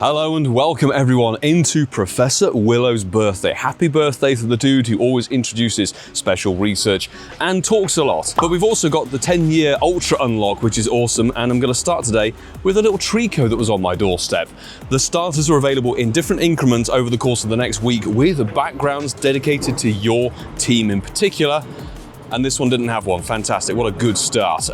Hello and welcome everyone into Professor Willow's birthday. Happy birthday to the dude who always introduces special research and talks a lot. But we've also got the 10-year Ultra Unlock, which is awesome, and I'm going to start today with a little Trico that was on my doorstep. The starters are available in different increments over the course of the next week with backgrounds dedicated to your team in particular. And this one didn't have one. Fantastic. What a good start.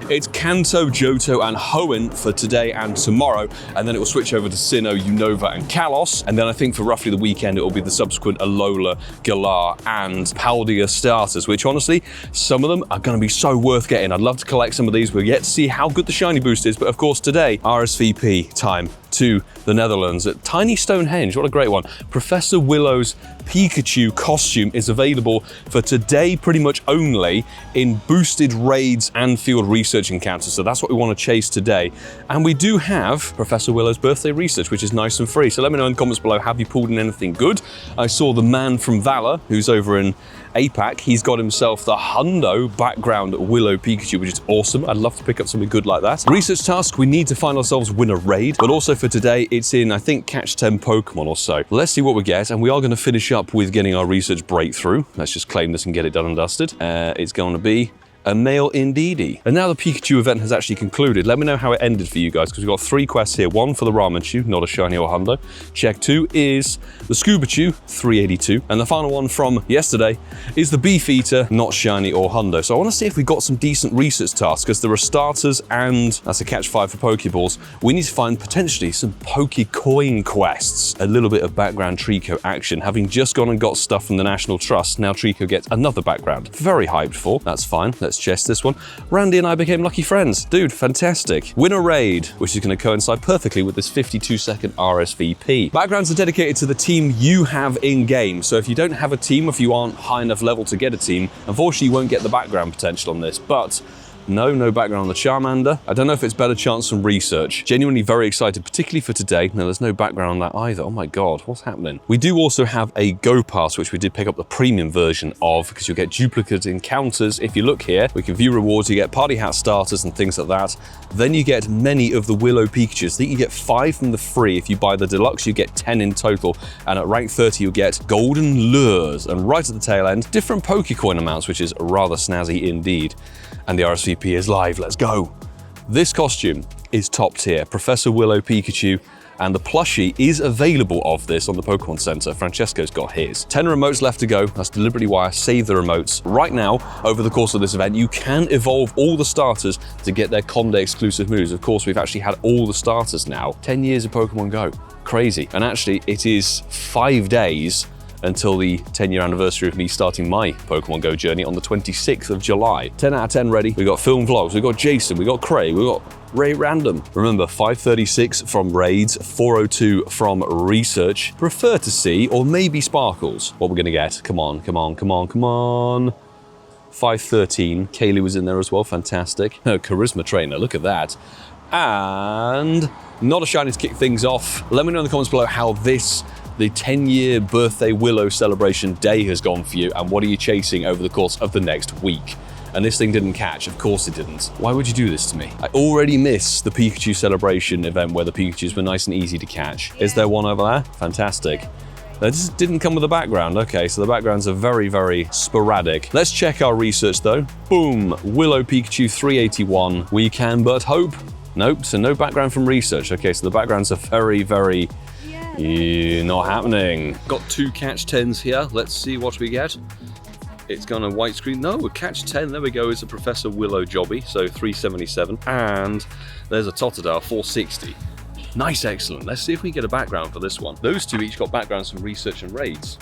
It's Kanto, Johto, and Hoenn for today and tomorrow. And then it will switch over to Sinnoh, Unova, and Kalos. And then I think for roughly the weekend, it will be the subsequent Alola, Galar, and Paldea starters, which honestly, some of them are going to be so worth getting. I'd love to collect some of these. We'll yet to see how good the shiny boost is. But of course, today, RSVP time to the Netherlands at Tiny Stonehenge. What a great one. Professor Willow's Pikachu costume is available for today pretty much only in boosted raids and field research encounters. So that's what we want to chase today. And we do have Professor Willow's birthday research, which is nice and free. So let me know in the comments below, have you pulled in anything good? I saw the man from Valor, who's over in APAC. He's got himself the Shundo background Willow Pikachu, which is awesome. I'd love to pick up something good like that. Research task, we need to find ourselves win a raid, but also for today, it's in, I think, catch 10 Pokemon or so. Let's see what we get, and we are going to finish up with getting our research breakthrough. Let's just claim this and get it done and dusted. It's going to be a male indeedy. And now the Pikachu event has actually concluded. Let me know how it ended for you guys, because we've got 3 quests here. 1 for the Raichu, not a shiny or Hundo. Check 2 is the Scubachu, 382. And the final one from yesterday is the Beefeater, not shiny or Hundo. So I want to see if we got some decent research tasks, because there are starters and that's a catch 5 for Pokeballs. We need to find potentially some Pokecoin quests. A little bit of background Trico action. Having just gone and got stuff from the National Trust, now Trico gets another background. Very hyped for. That's fine. Let's chest this one. Randy and I became lucky friends. Dude, fantastic. Win a raid, which is going to coincide perfectly with this 52-second RSVP. Backgrounds are dedicated to the team you have in-game. So if you don't have a team, if you aren't high enough level to get a team, unfortunately you won't get the background potential on this, but no background on the Charmander. I don't know if it's better chance from research. Genuinely very excited, particularly for today. No, there's no background on that either. Oh my God, what's happening? We do also have a Go Pass, which we did pick up the premium version of, because you'll get duplicate encounters. If you look here, we can view rewards. You get party hat starters and things like that. Then you get many of the Willow Pikachus. I think you get 5 from the free. If you buy the deluxe, you get 10 in total. And at rank 30, you'll get golden lures. And right at the tail end, different Pokecoin amounts, which is rather snazzy indeed. And the RSVP is live. Let's go. This costume is top tier. Professor Willow Pikachu, and the plushie is available of this on the Pokemon Center. Francesco's got his. 10 remotes left to go. That's deliberately why I saved the remotes. Right now, over the course of this event, you can evolve all the starters to get their Conde exclusive moves. Of course, we've actually had all the starters now. 10 years of Pokemon Go. Crazy. And actually, it is 5 days until the 10-year anniversary of me starting my Pokemon Go journey on the 26th of July. 10 out of 10 ready. We got film vlogs, we got Jason, we got Craig, we got Ray Random. Remember, 536 from raids, 402 from research. Prefer to see, or maybe sparkles. What we're gonna get? Come on. 513. Kaylee was in there as well, fantastic. Charisma trainer, look at that. And not a shiny to kick things off. Let me know in the comments below how the 10-year birthday Willow celebration day has gone for you, and what are you chasing over the course of the next week? And this thing didn't catch. Of course it didn't. Why would you do this to me? I already miss the Pikachu celebration event where the Pikachus were nice and easy to catch. Is there one over there? Fantastic. This didn't come with a background. Okay, so the backgrounds are very sporadic. Let's check our research though. Boom, Willow Pikachu 381. We can but hope. Nope, so no background from research. Okay, so the backgrounds are very not happening. Got 2 catch 10s here. Let's see what we get. It's gone a white screen. No, a catch 10. There we go. It's a Professor Willow Jobby, so 377. And there's a Totodile 460. Nice, excellent. Let's see if we can get a background for this one. Those 2 each got backgrounds from research and raids.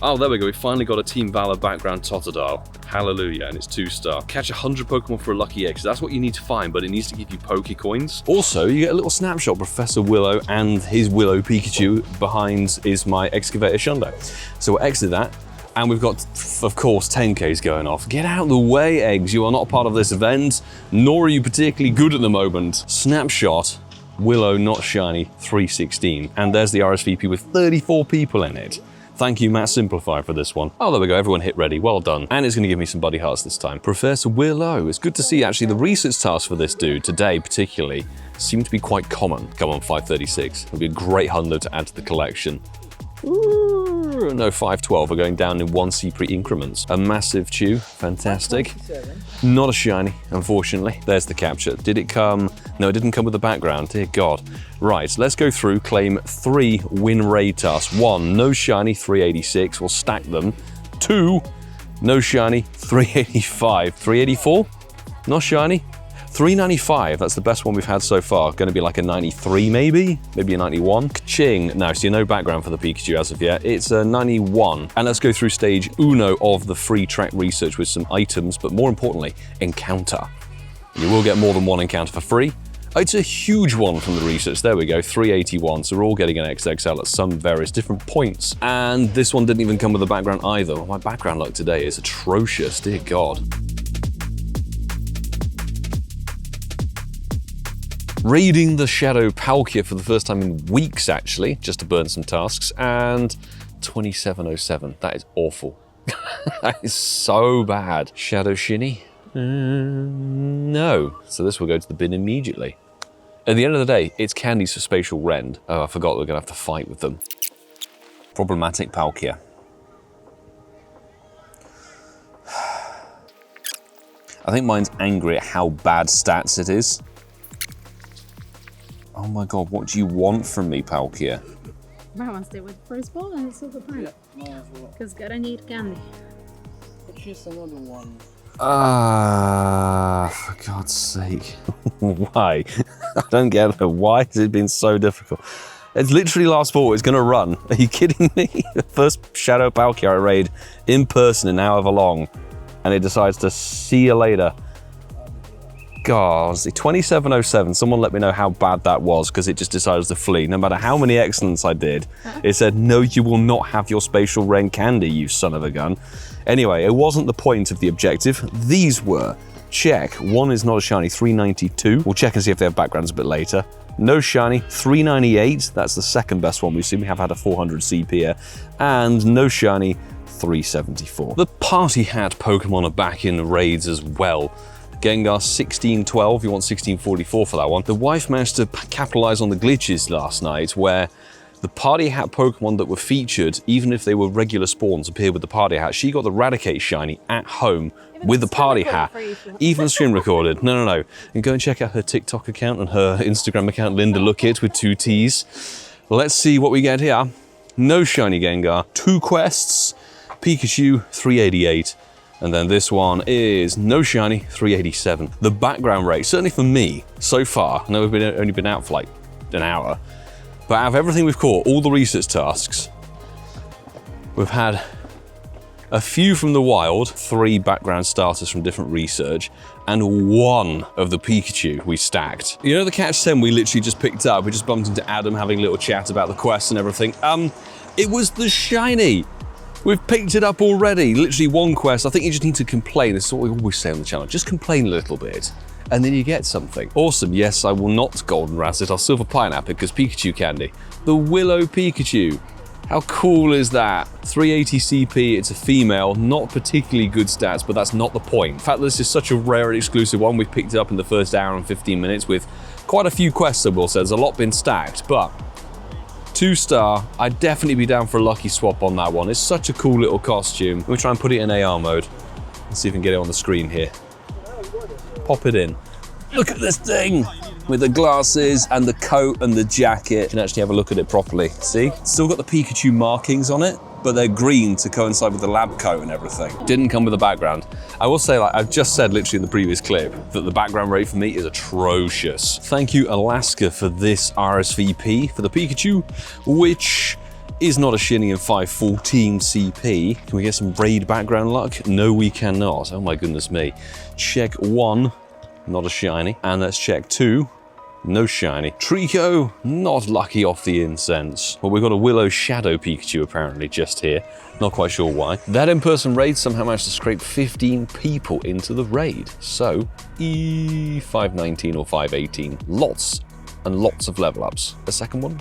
Oh, there we go. We finally got a Team Valor background Totodile. Hallelujah, and it's 2-star. Catch 100 Pokemon for a lucky egg. So that's what you need to find, but it needs to give you Pokecoins. Also, you get a little snapshot of Professor Willow and his Willow Pikachu. Behind is my Excavator Shundo. So we'll exit that. And we've got, of course, 10Ks going off. Get out of the way, eggs. You are not part of this event, nor are you particularly good at the moment. Snapshot, Willow not shiny, 316. And there's the RSVP with 34 people in it. Thank you, Matt Simplify, for this one. Oh, there we go. Everyone hit ready. Well done. And it's going to give me some buddy hearts this time. Professor Willow. It's good to see, actually, the research tasks for this dude, today particularly, seem to be quite common. Come on, 536. It'll be a great hundo to add to the collection. Ooh, no, 512 are going down in 1 CP increments. A massive chew, fantastic. Not a shiny, unfortunately. There's the capture. Did it come? No, it didn't come with the background, dear God. Right, let's go through, claim 3 win raid tasks. 1, no shiny, 386, we'll stack them. 2, no shiny, 385. 384, not shiny. 395, that's the best one we've had so far. Going to be like a 93 maybe a 91. Ka-ching. No, so no background for the Pikachu as of yet. It's a 91. And let's go through stage uno of the free track research with some items, but more importantly, encounter. You will get more than 1 encounter for free. It's a huge one from the research. There we go, 381. So we're all getting an XXL at some various different points. And this one didn't even come with a background either. Well, my background luck today is atrocious, dear God. Raiding the Shadow Palkia for the first time in weeks, actually, just to burn some tasks, and 2707. That is awful. That is so bad. Shadow Shinny? No. So this will go to the bin immediately. At the end of the day, it's candies for Spatial Rend. Oh, I forgot we're gonna have to fight with them. Problematic Palkia. I think mine's angry at how bad stats it is. Oh my God, what do you want from me, Palkia? I want to stay with the first ball and it's super fun. Yeah, because gotta need candy. Choose another one. For God's sake. Why? I don't get it. Why has it been so difficult? It's literally last fall, it's gonna run. Are you kidding me? The first Shadow Palkia I raid in person in however long, and it decides to see you later. God, 2707, someone let me know how bad that was because it just decided to flee. No matter how many excellents I did, it said, no, you will not have your Spatial Rend candy, you son of a gun. Anyway, it wasn't the point of the objective. These were. Check. 1 is not a shiny, 392. We'll check and see if they have backgrounds a bit later. No shiny, 398. That's the second best one we've seen. We have had a 400 CP here. And no shiny, 374. The party hat Pokemon are back in the raids as well. Gengar 1612, you want 1644 for that one. The wife managed to capitalize on the glitches last night where the party hat Pokemon that were featured, even if they were regular spawns, appeared with the party hat. She got the Raticate shiny at home with the party hat, even screen recorded. No. And go and check out her TikTok account and her Instagram account, Linda Lookit with 2 T's. Let's see what we get here. No shiny Gengar, 2 quests, Pikachu 388. And then this one is no shiny, 387. The background rate, certainly for me, so far, I know we've only been out for like an hour, but out of everything we've caught, all the research tasks, we've had a few from the wild, 3 background starters from different research, and 1 of the Pikachu we stacked. You know the catch 10 we literally just picked up? We just bumped into Adam having a little chat about the quests and everything. It was the shiny. We've picked it up already, literally 1 quest. I think you just need to complain. This is what we always say on the channel. Just complain a little bit, and then you get something. Awesome, yes, I will not golden razz it. I'll silver pineapple because Pikachu candy. The Willow Pikachu. How cool is that? 380 CP, it's a female, not particularly good stats, but that's not the point. In fact, this is such a rare and exclusive one. We've picked it up in the first hour and 15 minutes with quite a few quests, I will say. There's a lot been stacked, but 2-star, I'd definitely be down for a lucky swap on that one. It's such a cool little costume. We'll try and put it in AR mode. Let's see if we can get it on the screen here. Pop it in. Look at this thing! With the glasses and the coat and the jacket. You can actually have a look at it properly. See? Still got the Pikachu markings on it, but they're green to coincide with the lab coat and everything. Didn't come with a background. I will say, like I've just said literally in the previous clip, that the background rate for me is atrocious. Thank you, Alaska, for this RSVP for the Pikachu, which is not a shiny in 514 CP. Can we get some raid background luck? No, we cannot. Oh my goodness me. Check 1, not a shiny. And let's check 2. No shiny. Trico, not lucky off the incense. Well, we've got a Willow Shadow Pikachu apparently just here. Not quite sure why. That in-person raid somehow managed to scrape 15 people into the raid. So, E519 or 518. Lots and lots of level ups. The second one?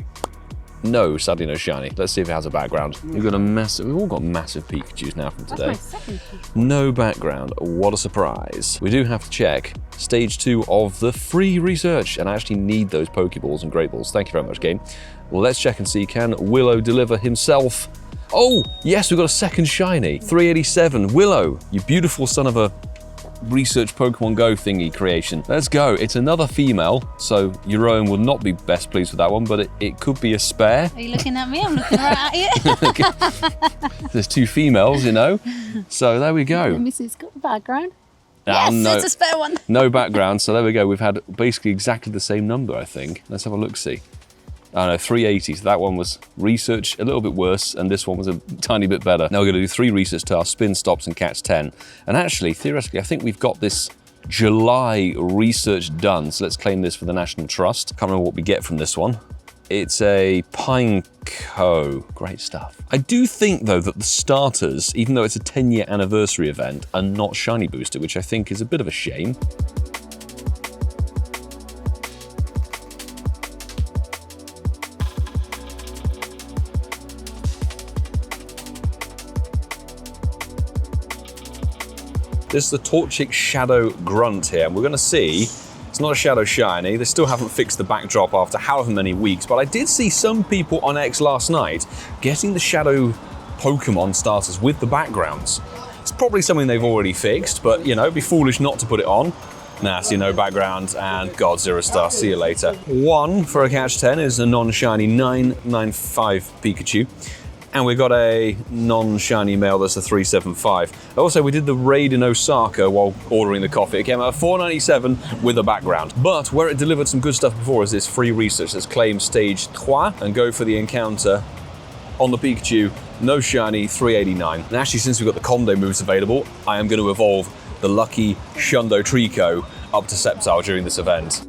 No, sadly no shiny. Let's see if it has a background. We've got a massive, we've all got massive Pikachus now from today. That's my second Pikachu. No background, what a surprise. We do have to check stage 2 of the free research, and I actually need those Pokeballs and Great Balls. Thank you very much, game. Well, let's check and see, can Willow deliver himself? Oh, yes, we've got a second shiny. 387, Willow, you beautiful son of a research Pokemon Go thingy creation. Let's go. It's another female, so your own will not be best pleased with that one, but it could be a spare. Are you looking at me? I'm looking right at you. There's 2 females, you know. So there we go. Let me see, it's got a background. Yes, No, it's a spare one. No background, so there we go. We've had basically exactly the same number, I think. Let's have a look-see. Oh no, 380, so that one was research, a little bit worse, and this one was a tiny bit better. Now we're gonna do 3 research tasks, spin, stops, and catch 10. And actually, theoretically, I think we've got this July research done, so let's claim this for the National Trust. Can't remember what we get from this one. It's a Pineco, great stuff. I do think though that the starters, even though it's a 10-year anniversary event, are not shiny boosted, which I think is a bit of a shame. This is the Torchic Shadow Grunt here, and we're gonna see, it's not a Shadow Shiny, they still haven't fixed the backdrop after however many weeks, but I did see some people on X last night getting the Shadow Pokemon starters with the backgrounds. It's probably something they've already fixed, but you know, it'd be foolish not to put it on. Nah, see no background, and God, 0 star, see you later. 1 for a catch 10 is a non-shiny 995 Pikachu. And we got a non-shiny male that's a 375. Also, we did the raid in Osaka while ordering the coffee. It came out at 497 with a background. But where it delivered some good stuff before is this free research. Let's claim stage 3 and go for the encounter on the Pikachu. No shiny, 389. And actually, since we've got the combo moves available, I am going to evolve the lucky Shundo Trico up to Sceptile during this event.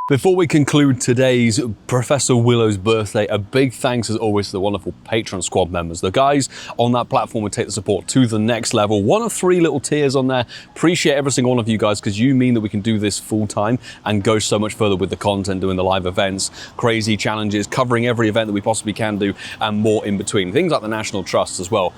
Before we conclude today's Professor Willow's birthday, a big thanks as always to the wonderful Patreon squad members. The guys on that platform would take the support to the next level. 1 of 3 little tiers on there. Appreciate every single one of you guys because you mean that we can do this full time and go so much further with the content, doing the live events, crazy challenges, covering every event that we possibly can do and more in between. Things like the National Trust as well.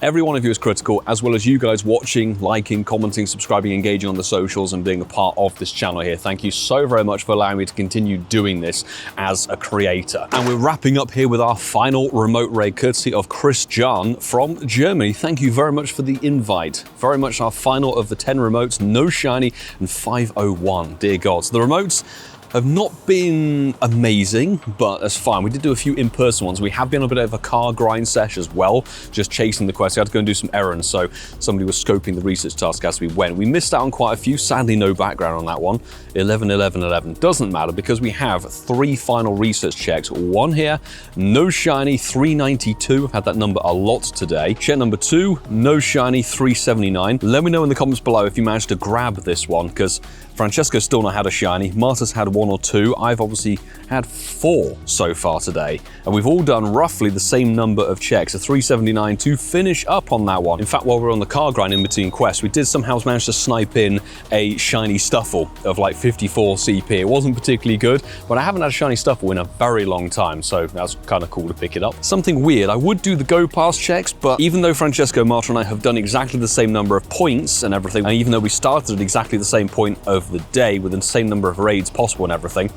Every one of you is critical, as well as you guys watching, liking, commenting, subscribing, engaging on the socials and being a part of this channel here. Thank you so very much for allowing me to continue doing this as a creator. And we're wrapping up here with our final remote raid, courtesy of Chris John from Germany. Thank you very much for the invite. Very much our final of the 10 remotes, no shiny and 501, dear God. So the remotes, have not been amazing, but that's fine. We did do a few in-person ones. We have been on a bit of a car grind sesh as well, just chasing the quest. I had to go and do some errands, so somebody was scoping the research task as we went. We missed out on quite a few. Sadly, no background on that one. 11, 11, 11. Doesn't matter because we have 3 final research checks. 1 here, no shiny, 392. I've had that number a lot today. Check number 2, no shiny, 379. Let me know in the comments below if you managed to grab this one, because Francesco's still not had a shiny. Marta's had 1 or 2. I've obviously had 4 so far today. And we've all done roughly the same number of checks, a 379 to finish up on that one. In fact, while we were on the car grind in between quests, we did somehow manage to snipe in a shiny Stuffle of like 54 CP. It wasn't particularly good, but I haven't had a shiny Stuffle in a very long time, so that's kind of cool to pick it up. Something weird, I would do the go past checks, but even though Francesco, Marta and I have done exactly the same number of points and everything, and even though we started at exactly the same point of the day with the same number of raids possible and everything,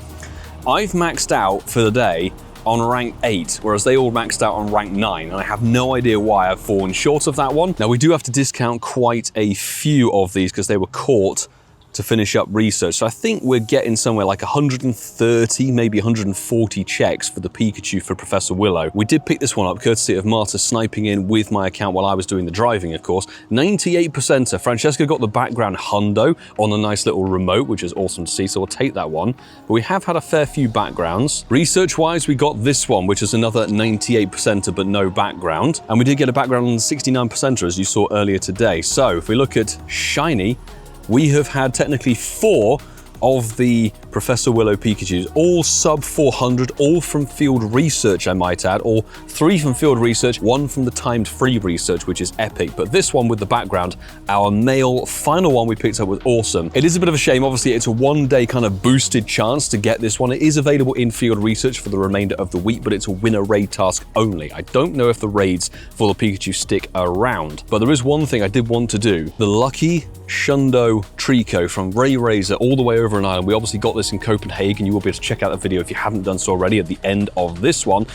I've maxed out for the day on rank 8, whereas they all maxed out on rank 9, and I have no idea why I've fallen short of that one. Now, we do have to discount quite a few of these because they were caught to finish up research. So I think we're getting somewhere like 130, maybe 140 checks for the Pikachu for Professor Willow. We did pick this one up courtesy of Marta sniping in with my account while I was doing the driving, of course. 98%er. Francesco got the background hundo on a nice little remote, which is awesome to see, so we'll take that one. But we have had a fair few backgrounds. Research-wise, we got this one, which is another 98%er, but no background. And we did get a background on the 69%er, as you saw earlier today. So if we look at shiny, we have had technically 4 of the Professor Willow Pikachus, all sub 400, all from field research, I might add, or 3 from field research, 1 from the timed free research, which is epic. But this one with the background, our male final one we picked up was awesome. It is a bit of a shame, obviously it's a 1-day kind of boosted chance to get this one. It is available in field research for the remainder of the week, but it's a winner raid task only. I don't know if the raids for the Pikachu stick around, but there is one thing I did want to do. The lucky Shundo Trico from Ray Razor all the way over in Ireland. We obviously got this in Copenhagen. You will be able to check out that video if you haven't done so already at the end of this one.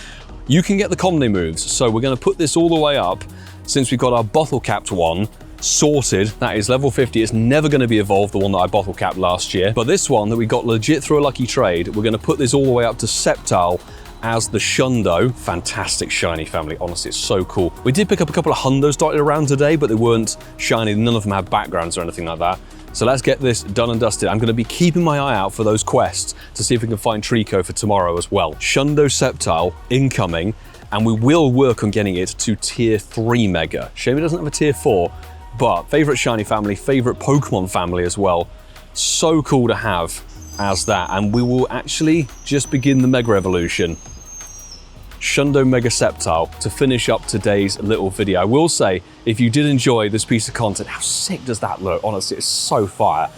You can get the comedy moves. So we're going to put this all the way up since we've got our bottle capped one sorted. That is level 50. It's never going to be evolved, the one that I bottle capped last year. But this one that we got legit through a lucky trade, we're going to put this all the way up to Sceptile as the Shundo. Fantastic shiny family, honestly, it's so cool. We did pick up a couple of Hundos dotted around today, but they weren't shiny. None of them had backgrounds or anything like that. So let's get this done and dusted. I'm going to be keeping my eye out for those quests to see if we can find Trico for tomorrow as well. Shundo Sceptile incoming, and we will work on getting it to tier 3 mega. Shame it doesn't have a tier 4, but favorite shiny family, favorite Pokemon family as well. So cool to have as that, and we will actually just begin the Mega Evolution. Shundo Mega Sceptile to finish up today's little video. I will say, if you did enjoy this piece of content, how sick does that look? Honestly, it's so fire.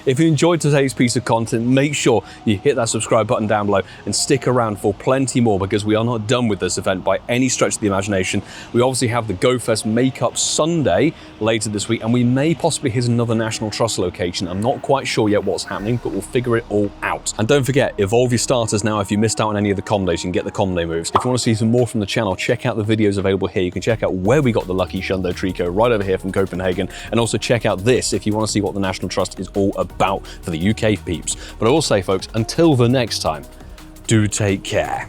If you enjoyed today's piece of content, make sure you hit that subscribe button down below and stick around for plenty more, because we are not done with this event by any stretch of the imagination. We obviously have the GoFest Makeup Sunday later this week, and we may possibly hit another National Trust location. I'm not quite sure yet what's happening, but we'll figure it all out. And don't forget, evolve your starters now. If you missed out on any of the comm days, you can get the comm day moves. If you want to see some more from the channel, check out the videos available here. You can check out where we got the lucky Shundo Trico right over here from Copenhagen, and also check out this if you want to see what the National Trust is all about for the UK peeps. But I will say, folks, until the next time, do take care.